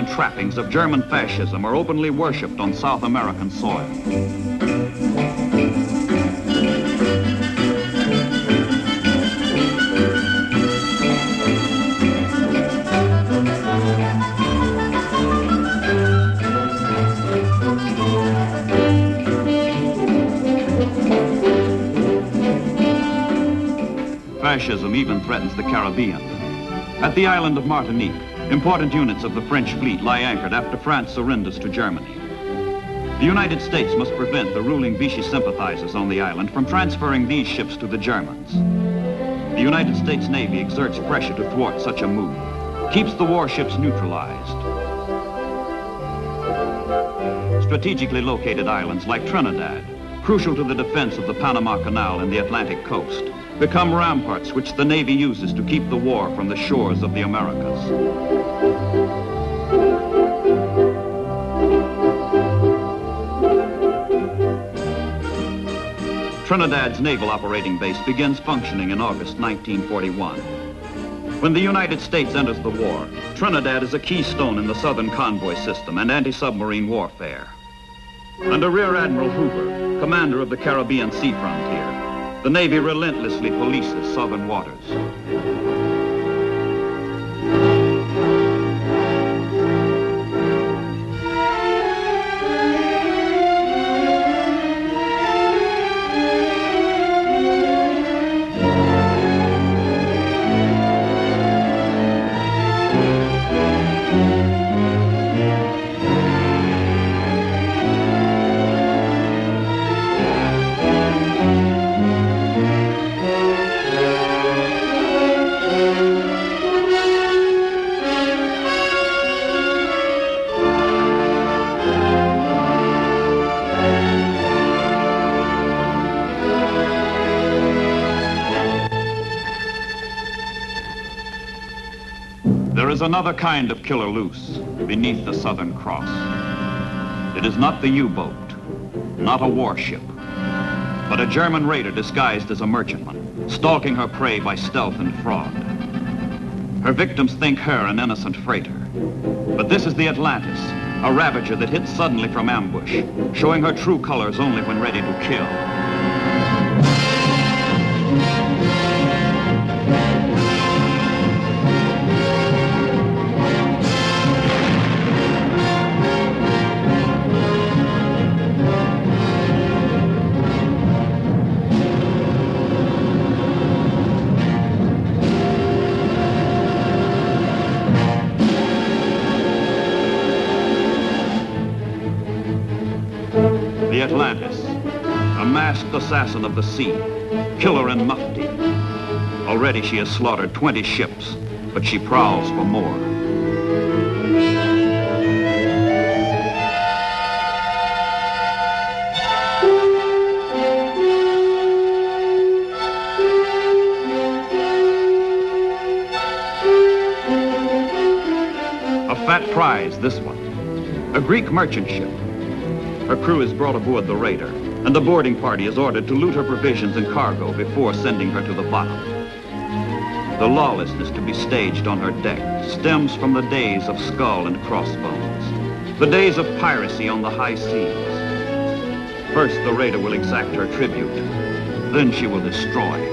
and trappings of German fascism are openly worshipped on South American soil. Fascism even threatens the Caribbean. At the island of Martinique, important units of the French fleet lie anchored after France surrenders to Germany. The United States must prevent the ruling Vichy sympathizers on the island from transferring these ships to the Germans. The United States Navy exerts pressure to thwart such a move, keeps the warships neutralized. Strategically located islands like Trinidad, crucial to the defense of the Panama Canal and the Atlantic coast, become ramparts which the Navy uses to keep the war from the shores of the Americas. Trinidad's naval operating base begins functioning in August 1941. When the United States enters the war, Trinidad is a keystone in the Southern convoy system and anti-submarine warfare. Under Rear Admiral Hoover, commander of the Caribbean Sea Frontier, the Navy relentlessly polices southern waters. There is another kind of killer loose beneath the Southern Cross. It is not the U-boat, not a warship, but a German raider disguised as a merchantman, stalking her prey by stealth and fraud. Her victims think her an innocent freighter. But this is the Atlantis, a ravager that hits suddenly from ambush, showing her true colors only when ready to kill. The Atlantis, a masked assassin of the sea, killer in mufti. Already she has slaughtered 20 ships, but she prowls for more. A fat prize, this one. A Greek merchant ship. Her crew is brought aboard the raider, and the boarding party is ordered to loot her provisions and cargo before sending her to the bottom. The lawlessness to be staged on her deck stems from the days of skull and crossbones, the days of piracy on the high seas. First, the raider will exact her tribute, then she will destroy.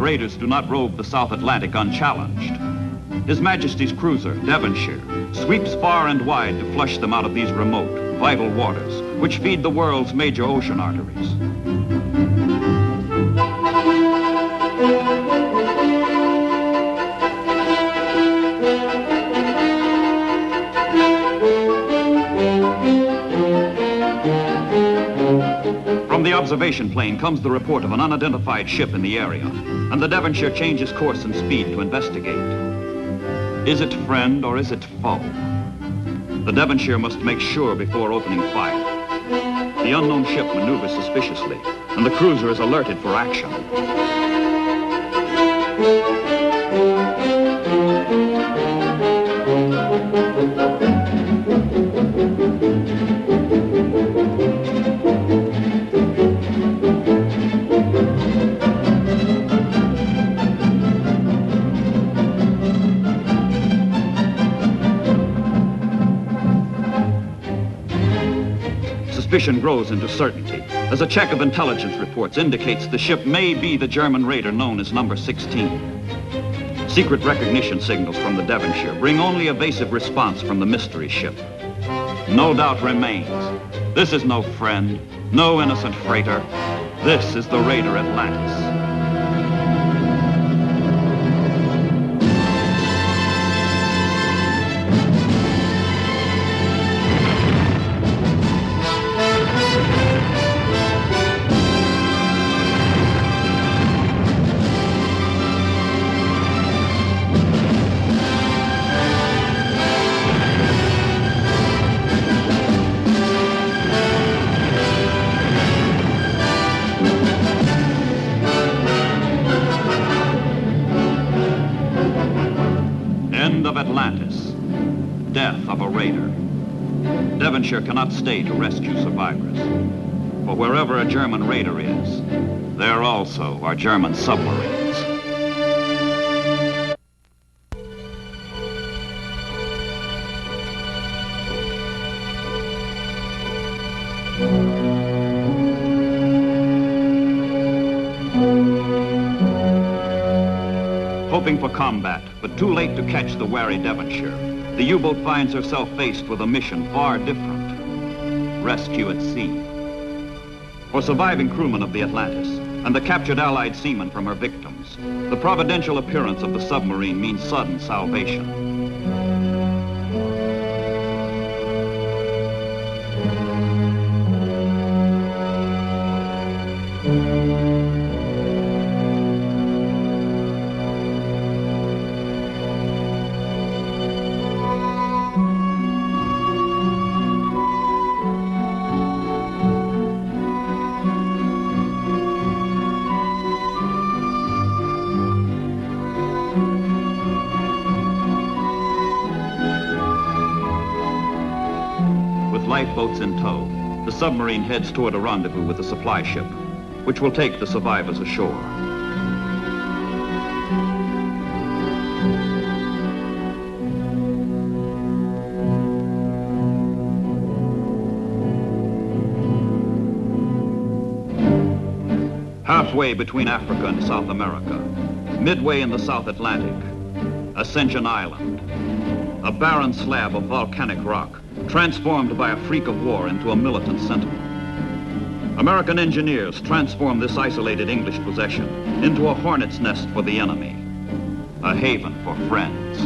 raiders do not rove the South Atlantic unchallenged. His Majesty's cruiser, Devonshire, sweeps far and wide to flush them out of these remote, vital waters, which feed the world's major ocean arteries. From the observation plane comes the report of an unidentified ship in the area, and the Devonshire changes course and speed to investigate. Is it friend or is it foe? The Devonshire must make sure before opening fire. The unknown ship maneuvers suspiciously, and the cruiser is alerted for action. Suspicion grows into certainty as a check of intelligence reports indicates the ship may be the German raider known as Number 16. Secret recognition signals from the Devonshire bring only evasive response from the mystery ship. No doubt remains. This is no friend, no innocent freighter. This is the raider Atlantis. End of Atlantis. Death of a raider. Devonshire cannot stay to rescue survivors. For wherever a German raider is, there also are German submarines. Hoping for combat, but too late to catch the wary Devonshire, the U-boat finds herself faced with a mission far different. Rescue at sea. For surviving crewmen of the Atlantis and the captured Allied seamen from her victims, the providential appearance of the submarine means sudden salvation. Lifeboats in tow, the submarine heads toward a rendezvous with the supply ship, which will take the survivors ashore. Halfway between Africa and South America, midway in the South Atlantic, Ascension Island, a barren slab of volcanic rock, transformed by a freak of war into a militant sentinel. American engineers transform this isolated English possession into a hornet's nest for the enemy, a haven for friends.